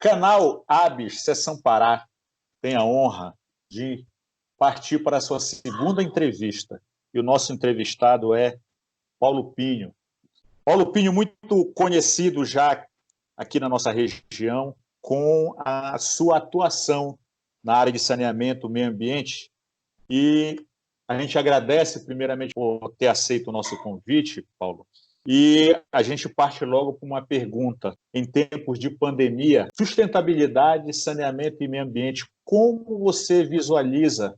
Canal Abis, Seção Pará, tem a honra de partir para a sua segunda entrevista. E o nosso entrevistado é Paulo Pinho. Paulo Pinho, muito conhecido já aqui na nossa região, com a sua atuação na área de saneamento, meio ambiente. E a gente agradece, primeiramente, por ter aceito o nosso convite, Paulo. E a gente parte logo para uma pergunta. Em tempos de pandemia, sustentabilidade, saneamento e meio ambiente, como você visualiza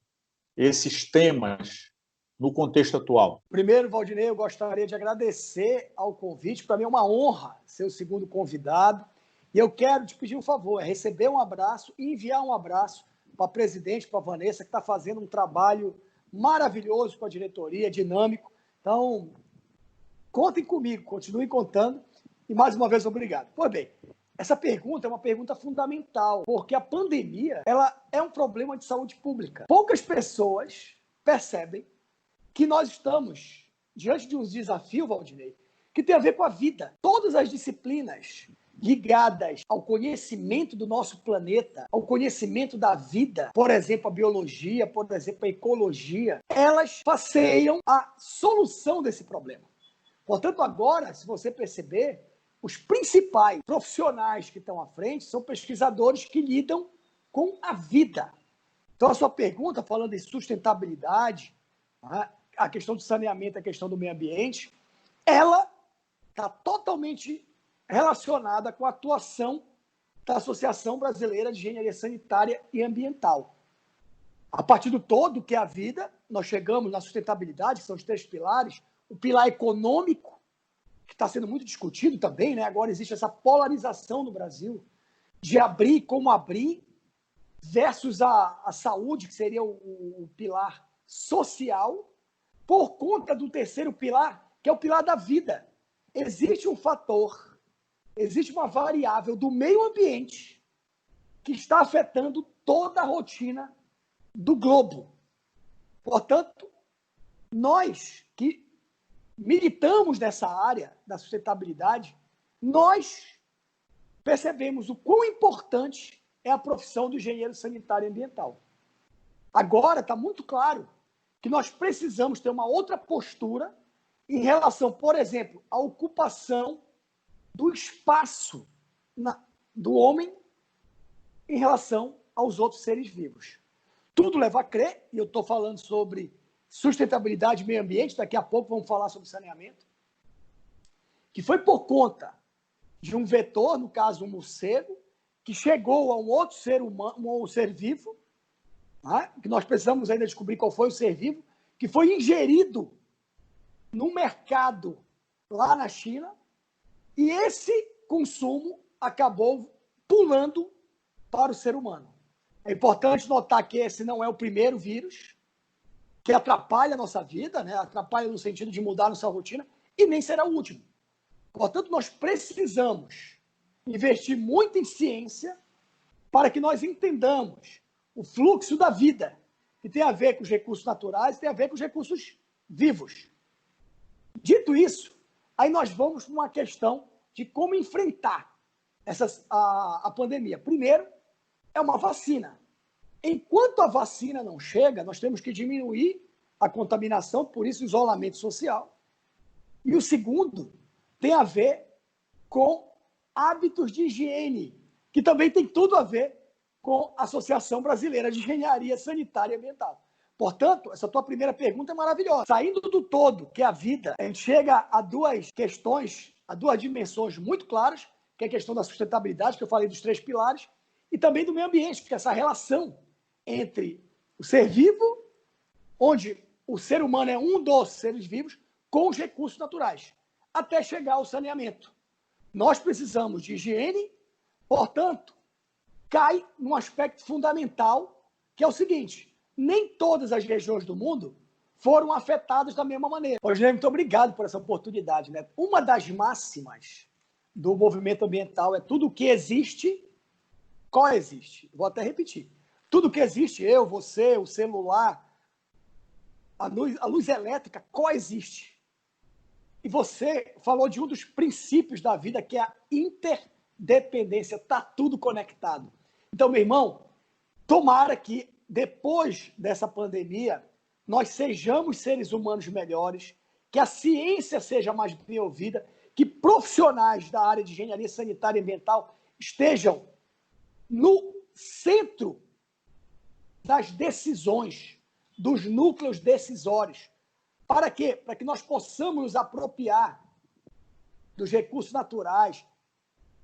esses temas no contexto atual? Primeiro, Valdinei, eu gostaria de agradecer ao convite. Para mim é uma honra ser o segundo convidado. E eu quero te pedir um favor, é receber um abraço e enviar um abraço para a presidente, para a Vanessa, que está fazendo um trabalho maravilhoso com a diretoria, dinâmico. Então, contem comigo, continuem contando. E mais uma vez, obrigado. Pois bem, essa pergunta é uma pergunta fundamental, porque a pandemia ela é um problema de saúde pública. Poucas pessoas percebem que nós estamos diante de um desafio, Valdinei, que tem a ver com a vida. Todas as disciplinas ligadas ao conhecimento do nosso planeta, ao conhecimento da vida, por exemplo, a biologia, por exemplo, a ecologia, elas passeiam a solução desse problema. Portanto, agora, se você perceber, os principais profissionais que estão à frente são pesquisadores que lidam com a vida. Então, a sua pergunta, falando em sustentabilidade, a questão do saneamento, a questão do meio ambiente, ela está totalmente relacionada com a atuação da Associação Brasileira de Engenharia Sanitária e Ambiental. A partir do todo, que é a vida, nós chegamos na sustentabilidade, que são os 3 pilares, o pilar econômico, que está sendo muito discutido também, né? Agora existe essa polarização no Brasil, de abrir como abrir, versus a saúde, que seria o pilar social, por conta do terceiro pilar, que é o pilar da vida. Existe um fator, existe uma variável do meio ambiente que está afetando toda a rotina do globo. Portanto, nós que militamos nessa área da sustentabilidade, nós percebemos o quão importante é a profissão do engenheiro sanitário e ambiental. Agora está muito claro que nós precisamos ter uma outra postura em relação, por exemplo, à ocupação do espaço do homem em relação aos outros seres vivos. Tudo leva a crer, e eu estou falando sobre sustentabilidade e meio ambiente, daqui a pouco vamos falar sobre saneamento, que foi por conta de um vetor, no caso um morcego, que chegou a um outro ser humano, um ser vivo, que nós precisamos ainda descobrir qual foi o ser vivo, que foi ingerido no mercado lá na China, e esse consumo acabou pulando para o ser humano. É importante notar que esse não é o primeiro vírus que atrapalha a nossa vida, né? Atrapalha no sentido de mudar a nossa rotina, e nem será o último. Portanto, nós precisamos investir muito em ciência para que nós entendamos o fluxo da vida, que tem a ver com os recursos naturais, tem a ver com os recursos vivos. Dito isso, aí nós vamos para uma questão de como enfrentar a pandemia. Primeiro, é uma vacina. Enquanto a vacina não chega, nós temos que diminuir a contaminação, por isso o isolamento social. E o segundo tem a ver com hábitos de higiene, que também tem tudo a ver com a Associação Brasileira de Engenharia Sanitária e Ambiental. Portanto, essa tua primeira pergunta é maravilhosa. Saindo do todo, que é a vida, a gente chega a 2 questões, a 2 dimensões muito claras, que é a questão da sustentabilidade, que eu falei dos 3 pilares, e também do meio ambiente, que é essa relação entre o ser vivo, onde o ser humano é um dos seres vivos, com os recursos naturais, até chegar ao saneamento. Nós precisamos de higiene, portanto, cai num aspecto fundamental, que é o seguinte: nem todas as regiões do mundo foram afetadas da mesma maneira. Rogério, muito obrigado por essa oportunidade, né? Uma das máximas do movimento ambiental é tudo que existe, coexiste. Vou até repetir. Tudo que existe, eu, você, o celular, a luz elétrica, coexiste. E você falou de um dos princípios da vida, que é a dependência, está tudo conectado. Então, meu irmão, tomara que depois dessa pandemia nós sejamos seres humanos melhores, que a ciência seja mais bem ouvida, que profissionais da área de engenharia sanitária e ambiental estejam no centro das decisões, dos núcleos decisórios. Para quê? Para que nós possamos nos apropriar dos recursos naturais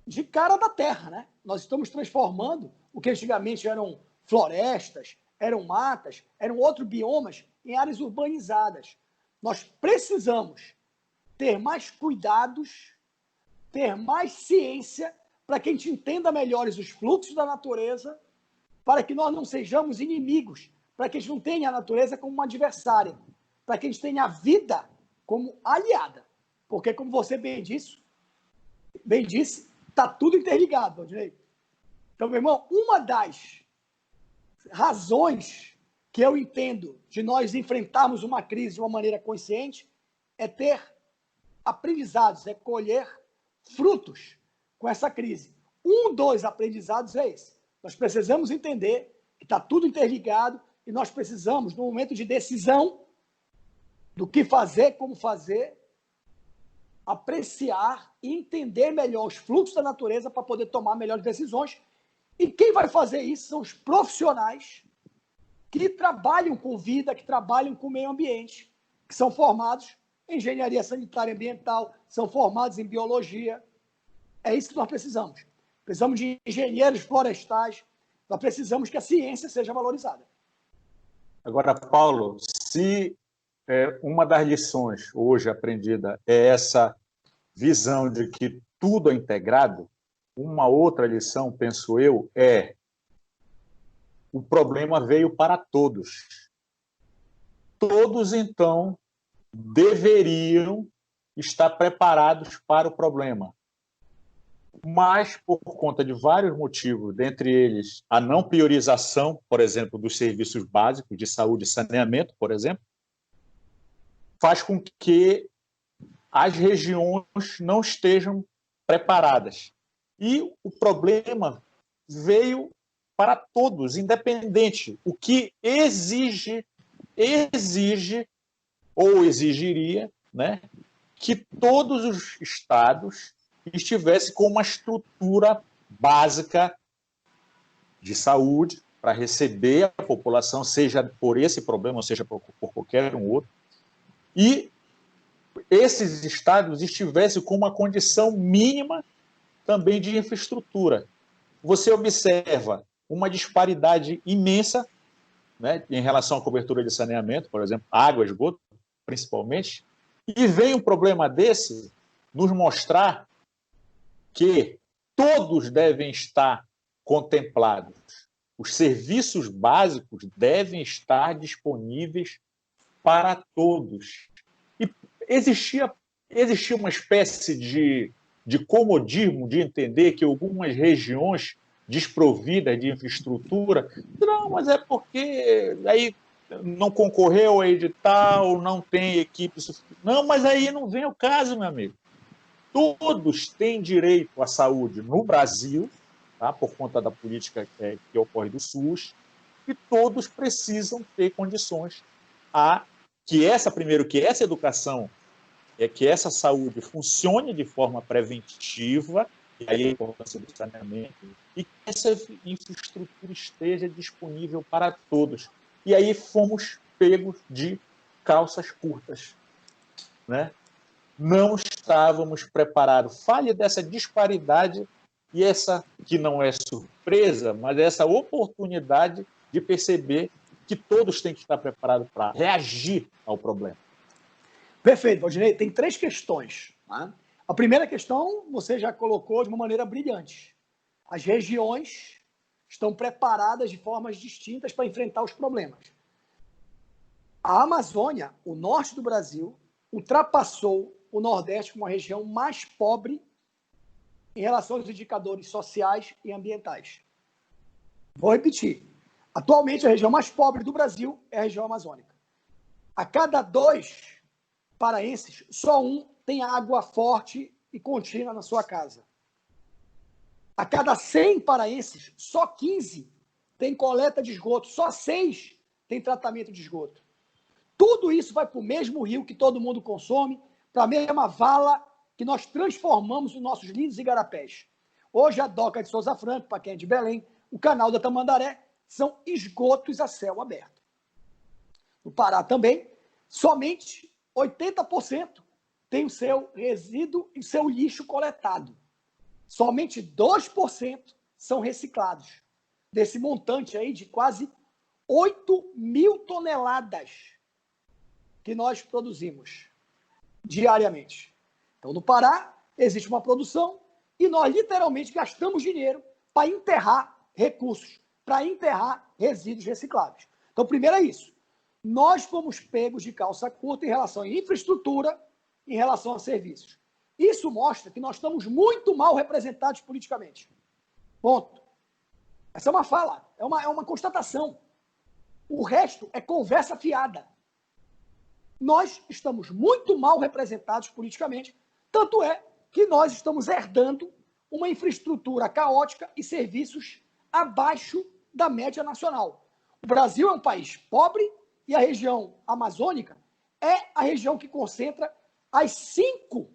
de cara da terra, né? Nós estamos transformando o que antigamente eram florestas, eram matas, eram outros biomas em áreas urbanizadas. Nós precisamos ter mais cuidados, ter mais ciência para que a gente entenda melhor os fluxos da natureza, para que nós não sejamos inimigos, para que a gente não tenha a natureza como uma adversária, para que a gente tenha a vida como aliada. Porque, como você bem disse, está tudo interligado, Valdinei. Então, meu irmão, uma das razões que eu entendo de nós enfrentarmos uma crise de uma maneira consciente é ter aprendizados, é colher frutos com essa crise. Um dos aprendizados é esse. Nós precisamos entender que está tudo interligado e nós precisamos, no momento de decisão do que fazer, como fazer, apreciar e entender melhor os fluxos da natureza para poder tomar melhores decisões. E quem vai fazer isso são os profissionais que trabalham com vida, que trabalham com meio ambiente, que são formados em engenharia sanitária e ambiental, são formados em biologia. É isso que nós precisamos. Precisamos de engenheiros florestais, nós precisamos que a ciência seja valorizada. Agora, Paulo, se uma das lições hoje aprendida é essa visão de que tudo é integrado, uma outra lição, penso eu, é o problema veio para todos. Todos, então, deveriam estar preparados para o problema. Mas, por conta de vários motivos, dentre eles a não priorização, por exemplo, dos serviços básicos de saúde e saneamento, por exemplo, faz com que as regiões não estejam preparadas. E o problema veio para todos, independente, o que exige ou exigiria, né, que todos os estados estivessem com uma estrutura básica de saúde para receber a população, seja por esse problema, ou seja por qualquer um outro, e esses estados estivessem com uma condição mínima também de infraestrutura. Você observa uma disparidade imensa, né, em relação à cobertura de saneamento, por exemplo, água, esgoto, principalmente, e vem um problema desse nos mostrar que todos devem estar contemplados. Os serviços básicos devem estar disponíveis para todos. E existia uma espécie de comodismo de entender que algumas regiões desprovidas de infraestrutura, não, mas é porque aí não concorreu a edital, não tem equipe suficiente. Não, mas aí não vem o caso, meu amigo. Todos têm direito à saúde no Brasil, tá, por conta da política que ocorre do SUS, e todos precisam ter condições que essa educação, que essa saúde funcione de forma preventiva, e aí a importância do saneamento, e que essa infraestrutura esteja disponível para todos. E aí fomos pegos de calças curtas, né? Não estávamos preparados. Fale dessa disparidade e essa, que não é surpresa, mas essa oportunidade de perceber que todos têm que estar preparados para reagir ao problema. Perfeito, Valdinei. Tem 3 questões. Tá? A primeira questão você já colocou de uma maneira brilhante. As regiões estão preparadas de formas distintas para enfrentar os problemas. A Amazônia, o norte do Brasil, ultrapassou o Nordeste como a região mais pobre em relação aos indicadores sociais e ambientais. Vou repetir. Atualmente, a região mais pobre do Brasil é a região amazônica. A cada 2 paraenses, só um tem água forte e contínua na sua casa. A cada 100 paraenses, só 15 tem coleta de esgoto, só 6 tem tratamento de esgoto. Tudo isso vai para o mesmo rio que todo mundo consome, para a mesma vala que nós transformamos os nossos lindos igarapés. Hoje a Doca de Souza Franco, para quem é de Belém, o canal da Tamandaré, são esgotos a céu aberto. No Pará também, somente 80% tem o seu resíduo e o seu lixo coletado. Somente 2% são reciclados. Desse montante aí de quase 8.000 toneladas que nós produzimos diariamente. Então, no Pará, existe uma produção e nós literalmente gastamos dinheiro para enterrar recursos, para enterrar resíduos recicláveis. Então, primeiro é isso. Nós fomos pegos de calça curta em relação à infraestrutura, em relação a serviços. Isso mostra que nós estamos muito mal representados politicamente. Ponto. Essa é uma fala, é uma constatação. O resto é conversa fiada. Nós estamos muito mal representados politicamente, tanto é que nós estamos herdando uma infraestrutura caótica e serviços abaixo da média nacional. O Brasil é um país pobre e a região amazônica é a região que concentra as 5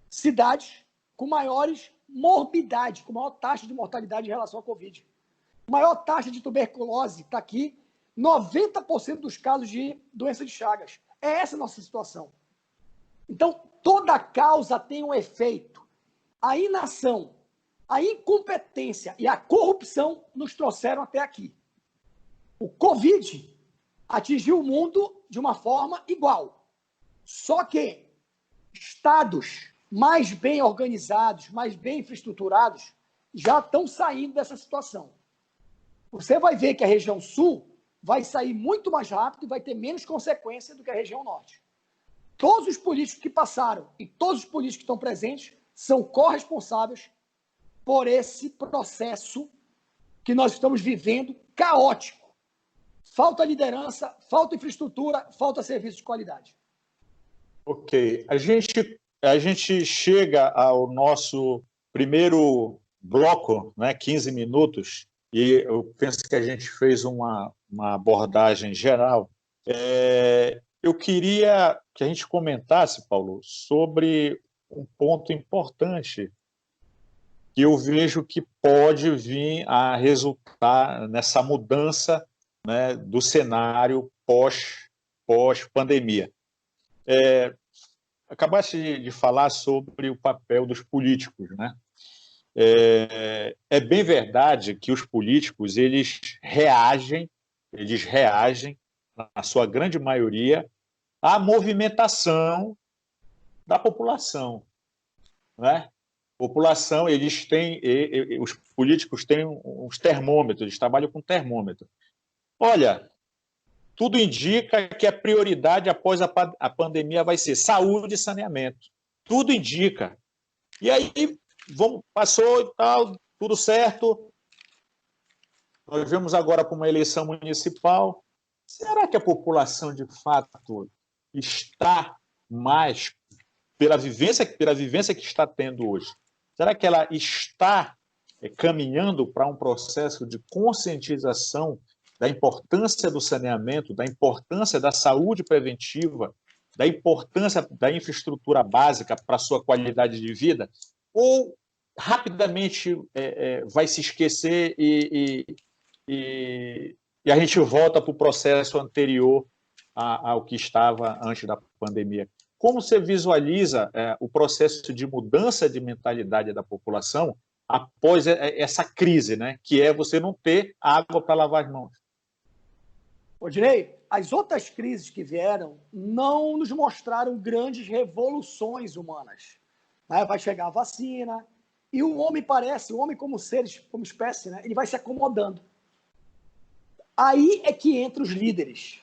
cidades com maiores morbidade, com maior taxa de mortalidade em relação à Covid. Maior taxa de tuberculose está aqui, 90% dos casos de doença de Chagas. É essa a nossa situação. Então, toda causa tem um efeito. A inação, a incompetência e a corrupção nos trouxeram até aqui. O Covid atingiu o mundo de uma forma igual. Só que estados mais bem organizados, mais bem infraestruturados, já estão saindo dessa situação. Você vai ver que a região sul vai sair muito mais rápido e vai ter menos consequência do que a região norte. Todos os políticos que passaram e todos os políticos que estão presentes são corresponsáveis por esse processo que nós estamos vivendo caótico. Falta liderança, falta infraestrutura, falta serviço de qualidade. Ok. A gente chega ao nosso primeiro bloco, né, 15 minutos, e eu penso que a gente fez uma abordagem geral. Eu queria que a gente comentasse, Paulo, sobre um ponto importante que eu vejo que pode vir a resultar nessa mudança, né, do cenário pós-pandemia. Acabaste de falar sobre o papel dos políticos, né? É bem verdade que os políticos eles reagem, na sua grande maioria, à movimentação da população, né? População, eles têm, os políticos têm uns termômetros, eles trabalham com termômetro. Olha, tudo indica que a prioridade após a pandemia vai ser saúde e saneamento. Tudo indica. E aí, passou e tal, tudo certo. Nós vemos agora para uma eleição municipal. Será que a população, de fato, está mais, pela vivência que está tendo hoje, será que ela está caminhando para um processo de conscientização da importância do saneamento, da importância da saúde preventiva, da importância da infraestrutura básica para a sua qualidade de vida? Ou rapidamente vai se esquecer e a gente volta para o processo anterior ao que estava antes da pandemia? Como você visualiza o processo de mudança de mentalidade da população após essa crise, né? Que é você não ter água para lavar as mãos? Odinei, as outras crises que vieram não nos mostraram grandes revoluções humanas. Vai chegar a vacina, e o homem como como espécie, né, ele vai se acomodando. Aí é que entra os líderes.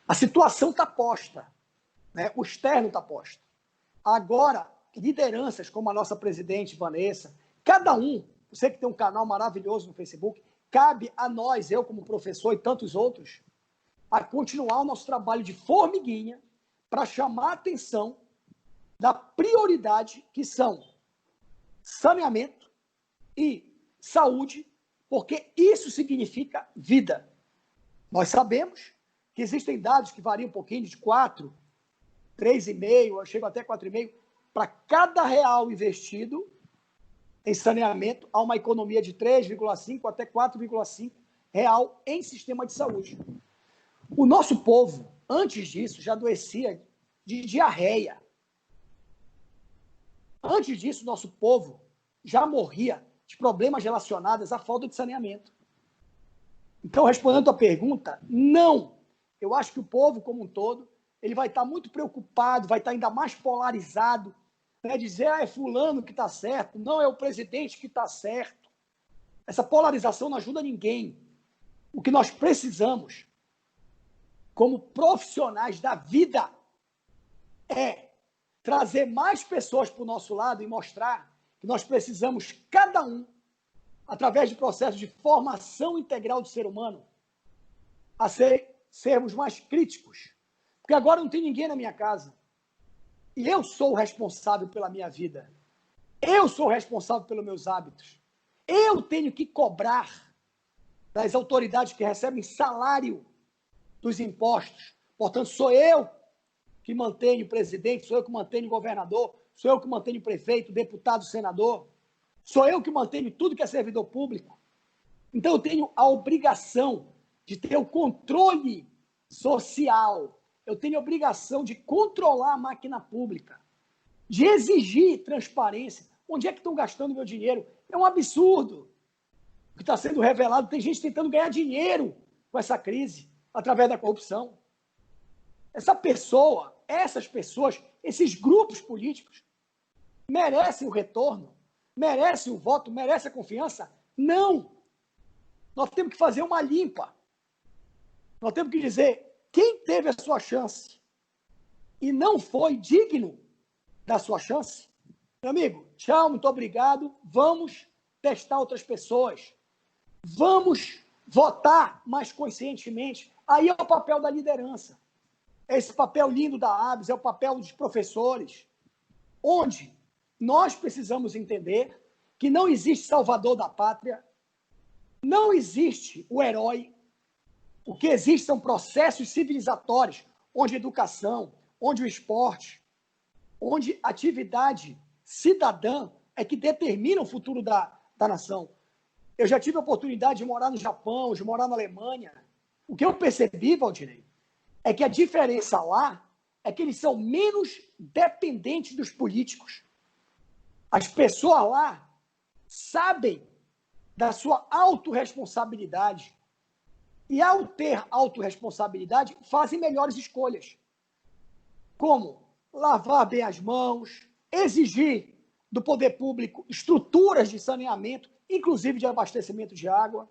A situação está posta, né? O externo está posto. Agora, lideranças como a nossa presidente Vanessa, cada um, você que tem um canal maravilhoso no Facebook, cabe a nós, eu como professor e tantos outros, a continuar o nosso trabalho de formiguinha para chamar a atenção da prioridade que são saneamento e saúde, porque isso significa vida. Nós sabemos que existem dados que variam um pouquinho de 4, 3,5, chegam até 4,5. Para cada real investido em saneamento, há uma economia de 3,5 até 4,5 real em sistema de saúde. O nosso povo, antes disso, já adoecia de diarreia. Antes disso, nosso povo já morria de problemas relacionados à falta de saneamento. Então, respondendo a pergunta, não. Eu acho que o povo, como um todo, ele vai estar muito preocupado, vai estar ainda mais polarizado, né? Dizer, é fulano que está certo, não é o presidente que está certo. Essa polarização não ajuda ninguém. O que nós precisamos, como profissionais da vida, é trazer mais pessoas para o nosso lado e mostrar que nós precisamos, cada um, através de processos de formação integral do ser humano, a sermos mais críticos. Porque agora não tem ninguém na minha casa. E eu sou o responsável pela minha vida. Eu sou o responsável pelos meus hábitos. Eu tenho que cobrar das autoridades que recebem salário dos impostos. Portanto, sou eu que mantenho o presidente, sou eu que mantenho o governador, sou eu que mantenho o prefeito, o deputado, o senador. Sou eu que mantenho tudo que é servidor público. Então, eu tenho a obrigação de ter o controle social. Eu tenho a obrigação de controlar a máquina pública, de exigir transparência. Onde é que estão gastando meu dinheiro? É um absurdo o que está sendo revelado. Tem gente tentando ganhar dinheiro com essa crise, através da corrupção. Essas pessoas, esses grupos políticos, merecem o retorno, merecem o voto, merecem a confiança? Não! Nós temos que fazer uma limpa. Nós temos que dizer, quem teve a sua chance e não foi digno da sua chance, meu amigo, tchau, muito obrigado, vamos testar outras pessoas, vamos votar mais conscientemente. Aí é o papel da liderança, é esse papel lindo da ABS, é o papel dos professores, onde nós precisamos entender que não existe salvador da pátria, não existe o herói. O que existe são processos civilizatórios, onde a educação, onde o esporte, onde a atividade cidadã é que determina o futuro da nação. Eu já tive a oportunidade de morar no Japão, de morar na Alemanha. O que eu percebi, Valdirei, é que a diferença lá é que eles são menos dependentes dos políticos. As pessoas lá sabem da sua autorresponsabilidade. E, ao ter autorresponsabilidade, fazem melhores escolhas. Como lavar bem as mãos, exigir do poder público estruturas de saneamento, inclusive de abastecimento de água.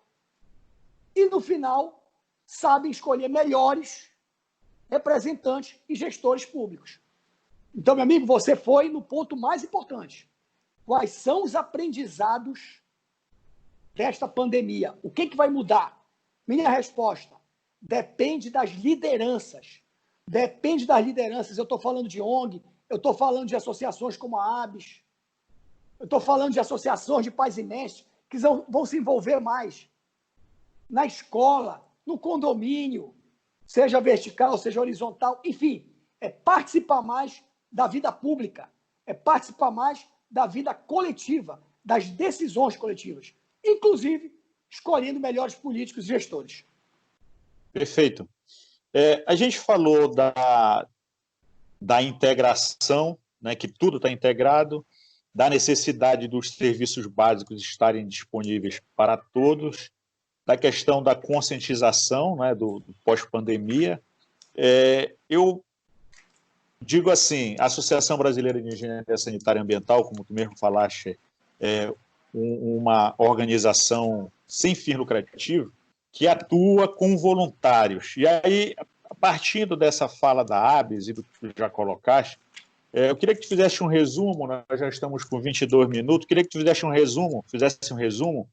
E, no final, sabem escolher melhores representantes e gestores públicos. Então, meu amigo, você foi no ponto mais importante. Quais são os aprendizados desta pandemia? O que vai mudar? Minha resposta, depende das lideranças. Depende das lideranças. Eu estou falando de ONG, eu estou falando de associações como a ABS, eu estou falando de associações de pais e mestres que vão se envolver mais na escola, no condomínio, seja vertical, seja horizontal, enfim, é participar mais da vida pública, é participar mais da vida coletiva, das decisões coletivas, inclusive escolhendo melhores políticos e gestores. Perfeito. A gente falou da integração, né, que tudo está integrado, da necessidade dos serviços básicos estarem disponíveis para todos, da questão da conscientização, né, do pós-pandemia. Eu digo assim, a Associação Brasileira de Engenharia Sanitária e Ambiental, como tu mesmo falaste, é uma organização sem fim lucrativo que atua com voluntários. E aí, partindo dessa fala da ABS e do que tu já colocaste, eu queria que tu fizesse um resumo, nós já estamos com 22 minutos, queria que tu fizesse um resumo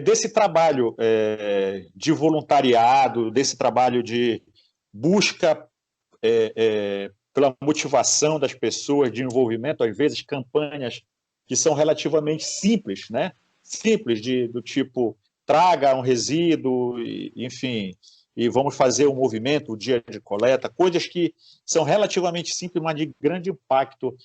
desse trabalho de voluntariado, desse trabalho de busca pela motivação das pessoas, de envolvimento, às vezes campanhas que são relativamente simples, né? Simples, do tipo, traga um resíduo, enfim, e vamos fazer um movimento, o dia de coleta, coisas que são relativamente simples, mas de grande impacto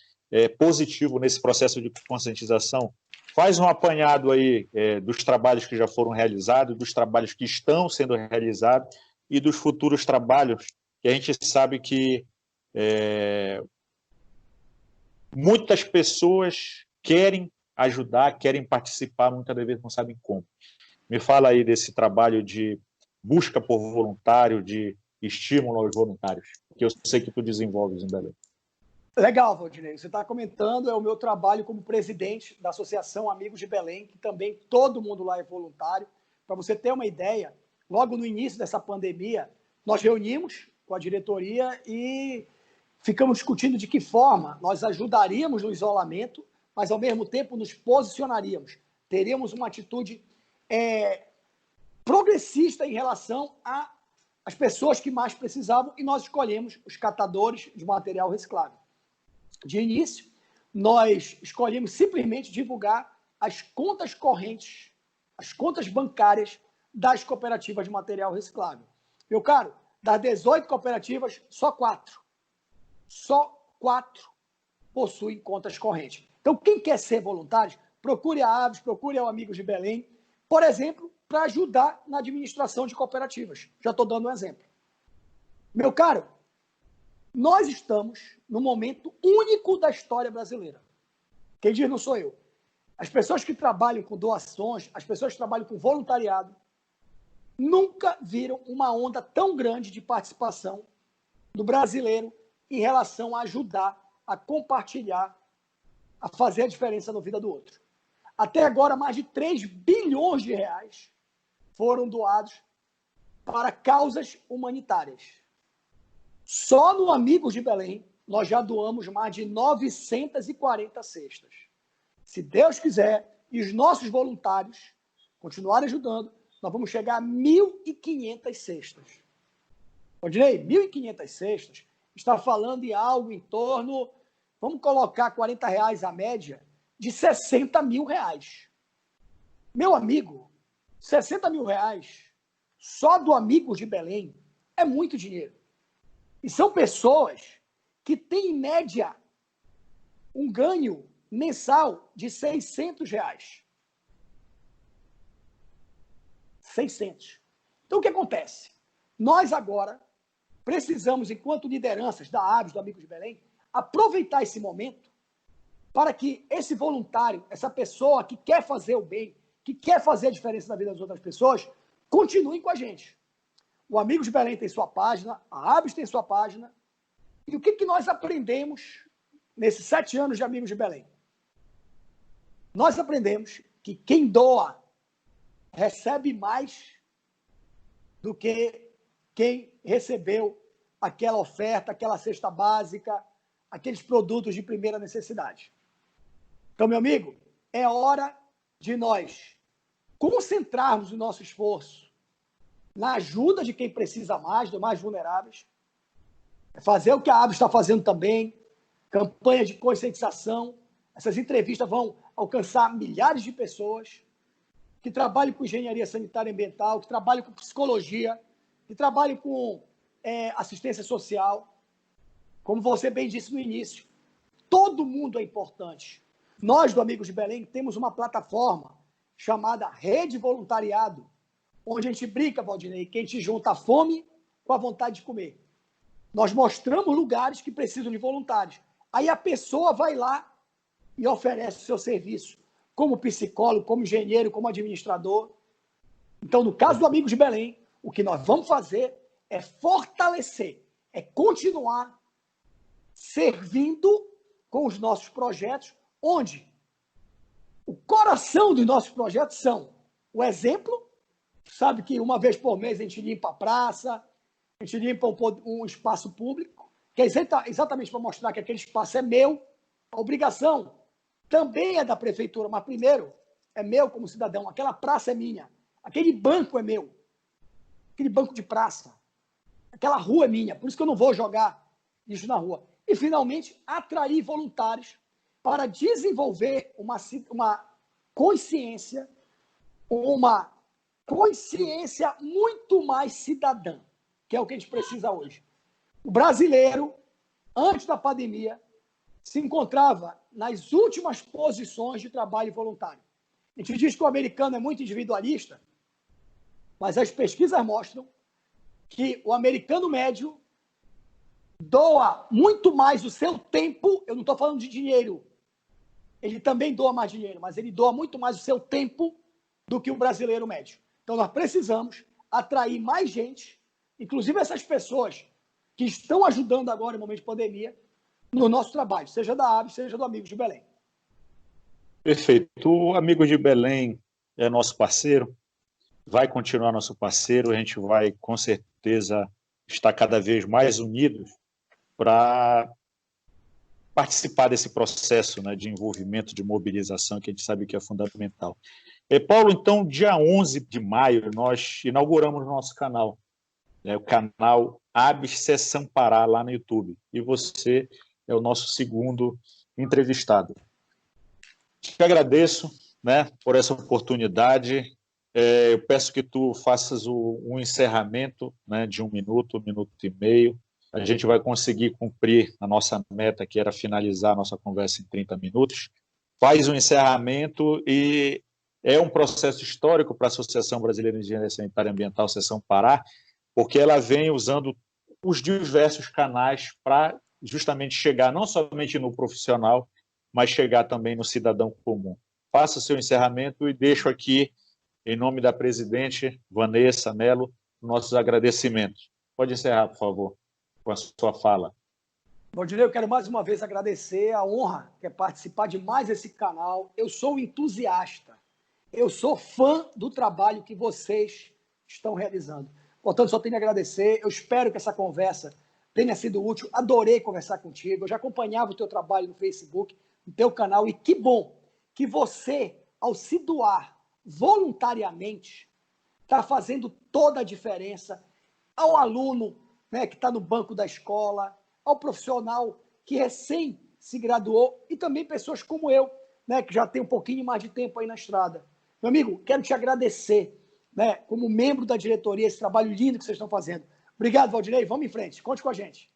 positivo nesse processo de conscientização. Faz um apanhado aí dos trabalhos que já foram realizados, dos trabalhos que estão sendo realizados e dos futuros trabalhos, que a gente sabe que muitas pessoas querem ajudar, querem participar, muitas vezes não sabem como. Me fala aí desse trabalho de busca por voluntário, de estímulo aos voluntários, que eu sei que tu desenvolves em Belém. Legal, Valdinei. Você está comentando, é o meu trabalho como presidente da Associação Amigos de Belém, que também todo mundo lá é voluntário. Para você ter uma ideia, logo no início dessa pandemia, nós reunimos com a diretoria e ficamos discutindo de que forma nós ajudaríamos no isolamento, mas ao mesmo tempo nos posicionaríamos. Teríamos uma atitude progressista em relação às pessoas que mais precisavam e nós escolhemos os catadores de material reciclável. De início, nós escolhemos simplesmente divulgar as contas correntes, as contas bancárias das cooperativas de material reciclável. Meu caro, das 18 cooperativas, só 4 possuem contas correntes. Então, quem quer ser voluntário, procure a Aves, procure ao Amigos de Belém, por exemplo, para ajudar na administração de cooperativas. Já estou dando um exemplo. Meu caro, nós estamos num momento único da história brasileira. Quem diz não sou eu. As pessoas que trabalham com doações, as pessoas que trabalham com voluntariado, nunca viram uma onda tão grande de participação do brasileiro em relação a ajudar, a compartilhar, a fazer a diferença na vida do outro. Até agora, mais de 3 bilhões de reais foram doados para causas humanitárias. Só no Amigos de Belém, nós já doamos mais de 940 cestas. Se Deus quiser, e os nossos voluntários continuarem ajudando, nós vamos chegar a 1.500 cestas. Odinei, 1.500 cestas está falando em algo em torno, vamos colocar R$40 a média, de 60 mil reais. Meu amigo, 60 mil reais só do Amigos de Belém é muito dinheiro. E são pessoas que têm, em média, um ganho mensal de R$600. 600. Então, o que acontece? Nós agora precisamos, enquanto lideranças da Aves, do Amigos de Belém, aproveitar esse momento para que esse voluntário, essa pessoa que quer fazer o bem, que quer fazer a diferença na vida das outras pessoas, continue com a gente. O Amigos de Belém tem sua página, a Aves tem sua página. E o que nós aprendemos nesses 7 anos de Amigos de Belém? Nós aprendemos que quem doa recebe mais do que quem recebeu aquela oferta, aquela cesta básica, aqueles produtos de primeira necessidade. Então, meu amigo, é hora de nós concentrarmos o nosso esforço na ajuda de quem precisa mais, dos mais vulneráveis, fazer o que a Aves está fazendo também, campanha de conscientização. Essas entrevistas vão alcançar milhares de pessoas que trabalham com engenharia sanitária e ambiental, que trabalham com psicologia, que trabalham com assistência social. Como você bem disse no início, todo mundo é importante. Nós, do Amigos de Belém, temos uma plataforma chamada Rede Voluntariado, onde a gente brinca, Valdinei, que a gente junta a fome com a vontade de comer. Nós mostramos lugares que precisam de voluntários. Aí a pessoa vai lá e oferece o seu serviço, como psicólogo, como engenheiro, como administrador. Então, no caso do Amigos de Belém, o que nós vamos fazer é fortalecer, é continuar servindo com os nossos projetos, onde o coração dos nossos projetos são o exemplo. Sabe que uma vez por mês a gente limpa a praça, a gente limpa um espaço público, que é exatamente para mostrar que aquele espaço é meu. A obrigação também é da prefeitura, mas primeiro é meu como cidadão. Aquela praça é minha, aquele banco é meu, aquele banco de praça, aquela rua é minha, por isso que eu não vou jogar isso na rua. E, finalmente, atrair voluntários para desenvolver uma consciência muito mais cidadã, que é o que a gente precisa hoje. O brasileiro, antes da pandemia, se encontrava nas últimas posições de trabalho voluntário. A gente diz que o americano é muito individualista, mas as pesquisas mostram que o americano médio doa muito mais o seu tempo, eu não estou falando de dinheiro, ele também doa mais dinheiro, mas ele doa muito mais o seu tempo do que o brasileiro médio. Então, nós precisamos atrair mais gente, inclusive essas pessoas que estão ajudando agora, no momento de pandemia, no nosso trabalho, seja da ABS, seja do Amigos de Belém. Perfeito. O Amigos de Belém é nosso parceiro, vai continuar nosso parceiro, a gente vai, com certeza, estar cada vez mais unidos para participar desse processo, né, de envolvimento, de mobilização, que a gente sabe que é fundamental. Paulo, então, dia 11 de maio, nós inauguramos o nosso canal, o canal ABS Seção Pará, lá no YouTube, e você é o nosso segundo entrevistado. Te agradeço, né, por essa oportunidade. Eu peço que tu faças um encerramento, né, de 1 minuto e meio. A gente vai conseguir cumprir a nossa meta, que era finalizar a nossa conversa em 30 minutos. Faz um encerramento e é um processo histórico para a Associação Brasileira de Engenharia Sanitária e Ambiental, Seção Pará, porque ela vem usando os diversos canais para justamente chegar não somente no profissional, mas chegar também no cidadão comum. Faça o seu encerramento e deixo aqui, em nome da presidente Vanessa Mello, nossos agradecimentos. Pode encerrar, por favor, com a sua fala. Valdinei, eu quero mais uma vez agradecer a honra que é participar de mais esse canal. Eu sou entusiasta, eu sou fã do trabalho que vocês estão realizando. Portanto, só tenho a agradecer. Eu espero que essa conversa tenha sido útil. Adorei conversar contigo. Eu já acompanhava o teu trabalho no Facebook, no teu canal, e que bom que você, ao se doar voluntariamente, está fazendo toda a diferença ao aluno, né, que está no banco da escola, ao profissional que recém se graduou e também pessoas como eu, né, que já tem um pouquinho mais de tempo aí na estrada. Meu amigo, quero te agradecer, né, como membro da diretoria, esse trabalho lindo que vocês estão fazendo. Obrigado, Valdinei. Vamos em frente. Conte com a gente.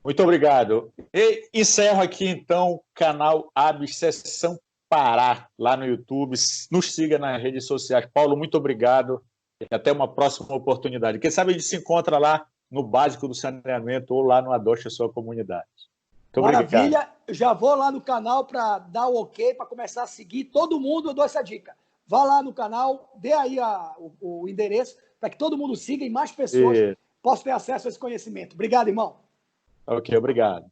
Muito obrigado. E encerro aqui, então, o canal ABS Seção Pará, lá no YouTube. Nos siga nas redes sociais. Paulo, muito obrigado e até uma próxima oportunidade. Quem sabe a gente se encontra lá no Básico do Saneamento ou lá no Adote a Sua Comunidade. Muito Maravilha. obrigado. Eu já vou lá no canal para dar o ok, para começar a seguir. Todo mundo, eu dou essa dica. Vá lá no canal, dê aí o endereço para que todo mundo siga e mais pessoas possam ter acesso a esse conhecimento. Obrigado, irmão. Ok, obrigado.